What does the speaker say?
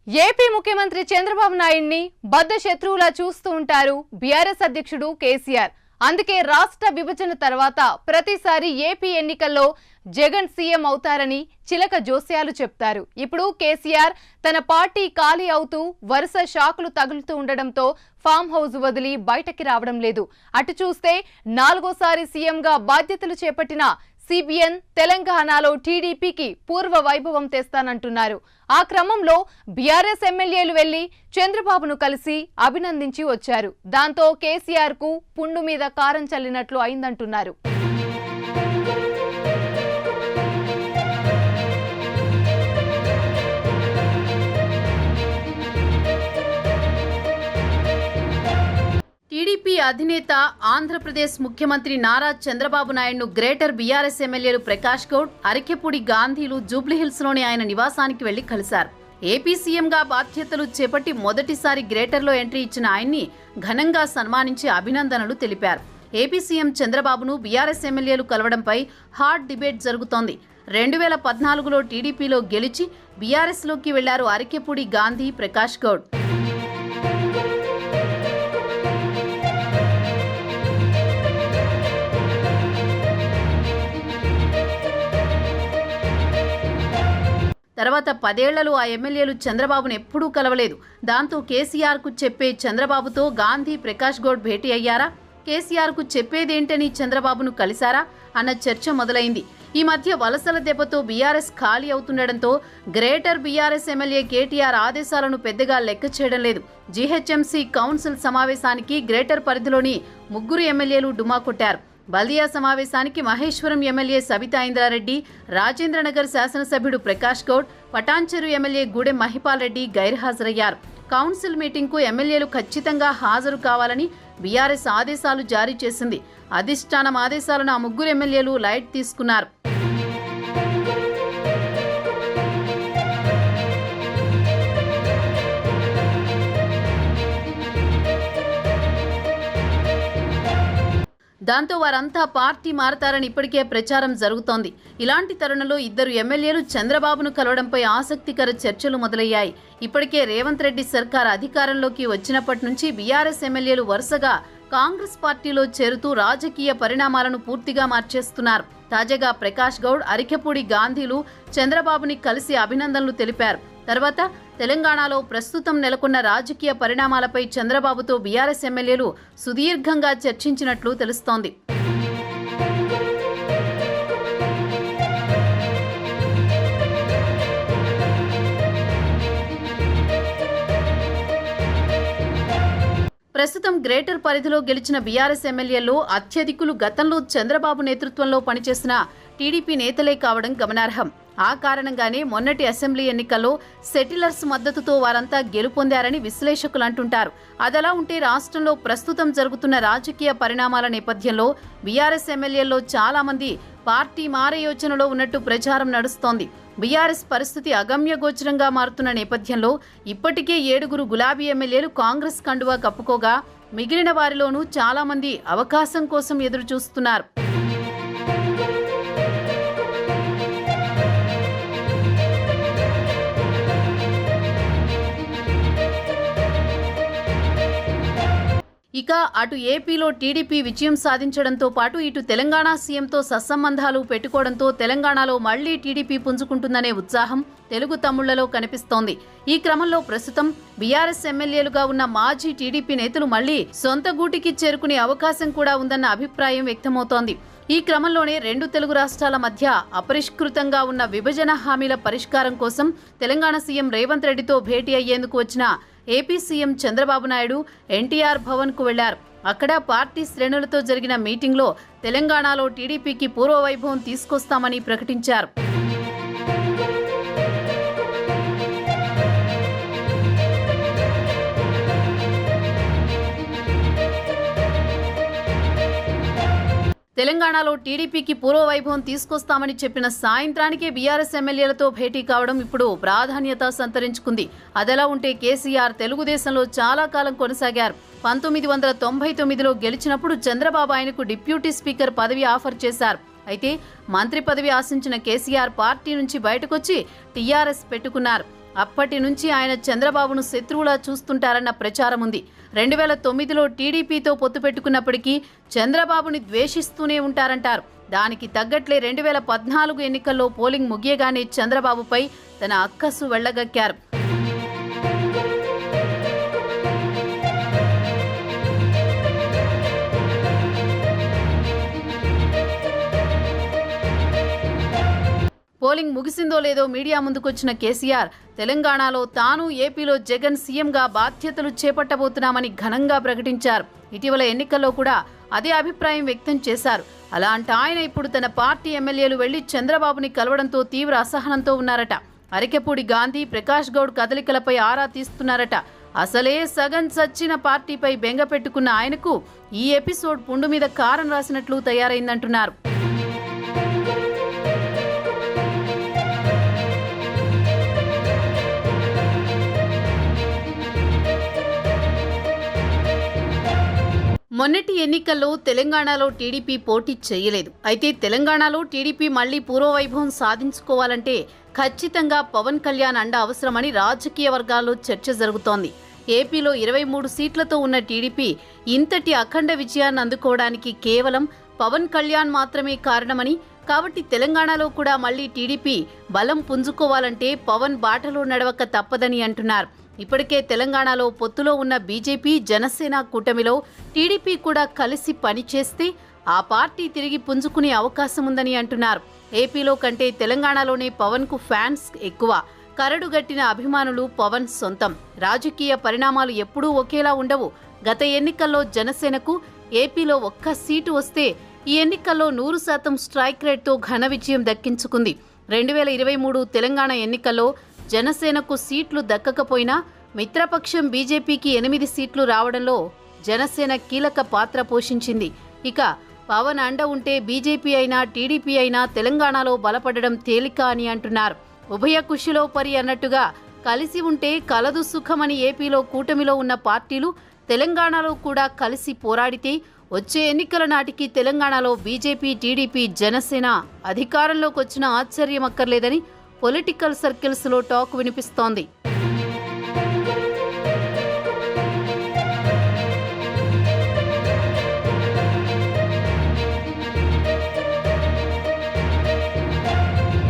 AP ముఖ్యమంత్రి చంద్రబాబు నాయుడిని బద్ద శత్రువులా చూస్తూ ఉంటారు బీఆర్ఎస్ అధ్యక్షుడు కేసీఆర్. అందుకే రాష్ట్ర విభజన తర్వాత ప్రతిసారి ఏపీ ఎన్నికల్లో జగన్ సీఎం అవుతారని చిలక జోస్యాలు చెప్తారు. ఇప్పుడు కేసీఆర్ తన పార్టీ ఖాళీ అవుతూ వరుస షాకులు తగులుతూ ఉండడంతో ఫామ్ హౌస్ వదిలి బయటకి రావడం లేదు. అటు చూస్తే నాలుగోసారి సీఎంగా బాధ్యతలు చేపట్టిన సిబిఎన్ తెలంగాణలో టీడీపీకి పూర్వ వైభవం తెస్తానంటున్నారు. ఆ క్రమంలో బీఆర్ఎస్ ఎమ్మెల్యేలు వెళ్లి చంద్రబాబును కలిసి అభినందించి వచ్చారు. దాంతో కేసీఆర్ కు పుండు మీద కారం చల్లినట్లు అయిందంటున్నారు. టీడీపీ అధినేత ఆంధ్రప్రదేశ్ ముఖ్యమంత్రి నారా చంద్రబాబు నాయుడును గ్రేటర్ బీఆర్ఎస్ ఎమ్మెల్యేలు ప్రకాష్ గౌడ్, అరికెపూడి గాంధీలు జూబ్లీహిల్స్ లోని ఆయన నివాసానికి వెళ్లి కలిశారు. ఏపీ సీఎంగా బాధ్యతలు చేపట్టి మొదటిసారి గ్రేటర్లో ఎంట్రీ ఇచ్చిన ఆయన్ని ఘనంగా సన్మానించి అభినందనలు తెలిపారు. ఏపీ సీఎం చంద్రబాబును బీఆర్ఎస్ ఎమ్మెల్యేలు కలవడంపై హాట్ డిబేట్ జరుగుతోంది. 2014లో టీడీపీలో గెలిచి బీఆర్ఎస్ లోకి వెళ్లారు అరికెపూడి గాంధీ, ప్రకాష్ గౌడ్. తర్వాత 10 ఏళ్లలో ఆ ఎమ్మెల్యేలు చంద్రబాబును ఎప్పుడూ కలవలేదు. దాంతో కేసీఆర్ కు చెప్పే చంద్రబాబుతో గాంధీ, ప్రకాష్ గౌడ్ భేటీ అయ్యారా? కేసీఆర్ కు చెప్పేదేంటని చంద్రబాబును కలిశారా అన్న చర్చ మొదలైంది. ఈ మధ్య వలసల దెబ్బతో బీఆర్ఎస్ ఖాళీ అవుతుండటంతో గ్రేటర్ బీఆర్ఎస్ ఎమ్మెల్యే కేటీఆర్ ఆదేశాలను పెద్దగా లెక్క చేయడం లేదు. జీహెచ్ఎంసీ కౌన్సిల్ సమావేశానికి గ్రేటర్ పరిధిలోని 3 ఎమ్మెల్యేలు డుమా కొట్టారు. బల్దియా సమావేశానికి మహేశ్వరం ఎమ్మెల్యే సబితా ఇంద్రారెడ్డి, రాజేంద్రనగర్ శాసనసభ్యుడు ప్రకాష్ గౌడ్, పటాన్చెరు ఎమ్మెల్యే గూడెం మహిపాల్ రెడ్డి గైర్హాజరయ్యారు. కౌన్సిల్ మీటింగ్కు ఎమ్మెల్యేలు ఖచ్చితంగా హాజరు కావాలని బీఆర్ఎస్ ఆదేశాలు జారీ చేసింది. అధిష్టానం ఆదేశాలను ఆ 3 ఎమ్మెల్యేలు లైట్ తీసుకున్నారు. దాంతో వారంతా పార్టీ మారతారని ఇప్పటికే ప్రచారం జరుగుతోంది. ఇలాంటి తరుణంలో 2 ఎమ్మెల్యేలు చంద్రబాబును కలవడంపై ఆసక్తికర చర్చలు మొదలయ్యాయి. ఇప్పటికే రేవంత్ రెడ్డి సర్కార్ అధికారంలోకి వచ్చినప్పటి నుంచి బీఆర్ఎస్ ఎమ్మెల్యేలు వరుసగా కాంగ్రెస్ పార్టీలో చేరుతూ రాజకీయ పరిణామాలను పూర్తిగా మార్చేస్తున్నారు. తాజాగా ప్రకాష్ గౌడ్, అరికెపూడి గాంధీలు చంద్రబాబుని కలిసి అభినందనలు తెలిపారు. తర్వాత తెలంగాణలో ప్రస్తుతం నెలకొన్న రాజకీయ పరిణామాలపై చంద్రబాబుతో బీఆర్ఎస్ ఎమ్మెల్యేలు సుదీర్ఘంగా చర్చించినట్లు తెలుస్తోంది. ప్రస్తుతం గ్రేటర్ పరిధిలో గెలిచిన బీఆర్ఎస్ ఎమ్మెల్యేల్లో అత్యధికులు గతంలో చంద్రబాబు నేతృత్వంలో పనిచేసిన టీడీపీ నేతలే కావడం గమనార్హం. ఆ కారణంగానే మొన్నటి అసెంబ్లీ ఎన్నికల్లో సెటిలర్స్ మద్దతుతో వారంతా గెలుపొందారని విశ్లేషకులు అంటుంటారు. అదలా ఉంటే రాష్ట్రంలో ప్రస్తుతం జరుగుతున్న రాజకీయ పరిణామాల నేపథ్యంలో బీఆర్ఎస్ ఎమ్మెల్యేల్లో చాలా మంది పార్టీ మారే యోచనలో ఉన్నట్టు ప్రచారం నడుస్తోంది. బీఆర్ఎస్ పరిస్థితి అగమ్యగోచరంగా మారుతున్న నేపథ్యంలో ఇప్పటికే 7 గులాబీ ఎమ్మెల్యేలు కాంగ్రెస్ కండువా కప్పుకోగా మిగిలిన వారిలోనూ చాలా మంది అవకాశం కోసం ఎదురు చూస్తున్నారు. ఇక అటు ఏపీలో టీడీపీ విజయం సాధించడంతో పాటు ఇటు తెలంగాణ సీఎంతో సత్సంబంధాలు పెట్టుకోవడంతో తెలంగాణలో మళ్లీ టీడీపీ పుంజుకుంటుందనే ఉత్సాహం తెలుగు తమ్ముళ్లలో కనిపిస్తోంది. ఈ క్రమంలో ప్రస్తుతం బీఆర్ఎస్ ఎమ్మెల్యేలుగా ఉన్న మాజీ టీడీపీ నేతలు మళ్లీ సొంత గూటికి చేరుకునే అవకాశం కూడా ఉందన్న అభిప్రాయం వ్యక్తమవుతోంది. ఈ క్రమంలోనే 2 తెలుగు రాష్ట్రాల మధ్య అపరిష్కృతంగా ఉన్న విభజన హామీల పరిష్కారం కోసం తెలంగాణ సీఎం రేవంత్ రెడ్డితో భేటీ అయ్యేందుకు వచ్చిన ఏపీ సీఎం చంద్రబాబు నాయుడు ఎన్టీఆర్ భవన్ కు వెళ్లారు. అక్కడ పార్టీ శ్రేణులతో జరిగిన మీటింగ్లో తెలంగాణలో టీడీపీకి పూర్వ వైభవం తీసుకొస్తామని ప్రకటించారు. తెలంగాణలో టీడీపీకి పూర్వ వైభవం తీసుకొస్తామని చెప్పిన సాయంత్రానికే బీఆర్ఎస్ ఎమ్మెల్యేలతో భేటీ కావడం ఇప్పుడు ప్రాధాన్యత సంతరించుకుంది. అదలా ఉంటే కేసీఆర్ తెలుగుదేశంలో చాలా కాలం కొనసాగారు. 1999లో గెలిచినప్పుడు చంద్రబాబు ఆయనకు డిప్యూటీ స్పీకర్ పదవి ఆఫర్ చేశారు. అయితే మంత్రి పదవి ఆశించిన కేసీఆర్ పార్టీ నుంచి బయటకొచ్చి టీఆర్ఎస్ పెట్టుకున్నారు. అప్పటి నుంచి ఆయన చంద్రబాబును శత్రువులా చూస్తుంటారన్న ప్రచారం ఉంది. 2009లో టీడీపీతో పొత్తు పెట్టుకున్నప్పటికీ చంద్రబాబుని ద్వేషిస్తూనే ఉంటారంటారు. దానికి తగ్గట్లే 2014 ఎన్నికల్లో పోలింగ్ ముగియగానే చంద్రబాబుపై తన అక్కసు వెళ్లగక్కారు. పోలింగ్ ముగిసిందో లేదో మీడియా ముందుకొచ్చిన కేసీఆర్ తెలంగాణలో తాను ఏపీలో జగన్ సీఎంగా బాధ్యతలు చేపట్టబోతున్నామని ఘనంగా ప్రకటించారు. ఇటీవల ఎన్నికల్లో కూడా అదే అభిప్రాయం వ్యక్తం చేశారు. అలాంటి ఆయన ఇప్పుడు తన పార్టీ ఎమ్మెల్యేలు వెళ్లి చంద్రబాబుని కలవడంతో తీవ్ర అసహనంతో ఉన్నారట. అరికెపూడి గాంధీ, ప్రకాష్ గౌడ్ కదలికలపై ఆరా తీస్తున్నారట. అసలే సగం చచ్చిన పార్టీపై బెంగ పెట్టుకున్న ఆయనకు ఈ ఎపిసోడ్ పుండు మీద కారం రాసినట్లు తయారైందంటున్నారు. మొన్నటి ఎన్నికల్లో తెలంగాణలో టీడీపీ పోటీ చేయలేదు. అయితే తెలంగాణలో టీడీపీ మళ్లీ పూర్వవైభవం సాధించుకోవాలంటే ఖచ్చితంగా పవన్ కళ్యాణ్ అండ అవసరమని రాజకీయ వర్గాల్లో చర్చ జరుగుతోంది. ఏపీలో 23 సీట్లతో ఉన్న టీడీపీ ఇంతటి అఖండ విజయాన్ని అందుకోవడానికి కేవలం పవన్ కళ్యాణ్ మాత్రమే కారణమని, కాబట్టి తెలంగాణలో కూడా మళ్లీ టీడీపీ బలం పుంజుకోవాలంటే పవన్ బాటలో నడవక తప్పదని అంటున్నారు. ఇప్పటికే తెలంగాణలో పొత్తులో ఉన్న బీజేపీ, జనసేన కూటమిలో టీడీపీ కూడా కలిసి పనిచేస్తే ఆ పార్టీ తిరిగి పుంజుకునే అవకాశం ఉందని అంటున్నారు. ఏపీలో కంటే తెలంగాణలోనే పవన్ కు ఫ్యాన్స్ ఎక్కువ. కరడుగట్టిన అభిమానులు పవన్ సొంతం. రాజకీయ పరిణామాలు ఎప్పుడూ ఒకేలా ఉండవు. గత ఎన్నికల్లో జనసేనకు ఏపీలో ఒక్క సీటు వస్తే ఈ ఎన్నికల్లో 100% స్ట్రైక్ రేట్తో ఘన విజయం దక్కించుకుంది. 2023 తెలంగాణ ఎన్నికల్లో జనసేనకు సీట్లు దక్కకపోయినా మిత్రపక్షం బీజేపీకి 8 సీట్లు రావడంలో జనసేన కీలక పాత్ర పోషించింది. ఇక పవన్ అండ ఉంటే బీజేపీ అయినా టీడీపీ అయినా తెలంగాణలో బలపడడం తేలిక అని అంటున్నారు. ఉభయ కుషిలో పరి అన్నట్టుగా కలిసి ఉంటే కలదు సుఖమని ఏపీలో కూటమిలో ఉన్న పార్టీలు తెలంగాణలో కూడా కలిసి పోరాడితే వచ్చే ఎన్నికల నాటికి తెలంగాణలో బీజేపీ, టీడీపీ, జనసేన అధికారంలోకి వచ్చిన ఆశ్చర్యం అక్కర్లేదని పొలిటికల్ సర్కిల్స్లో టాక్ వినిపిస్తోంది.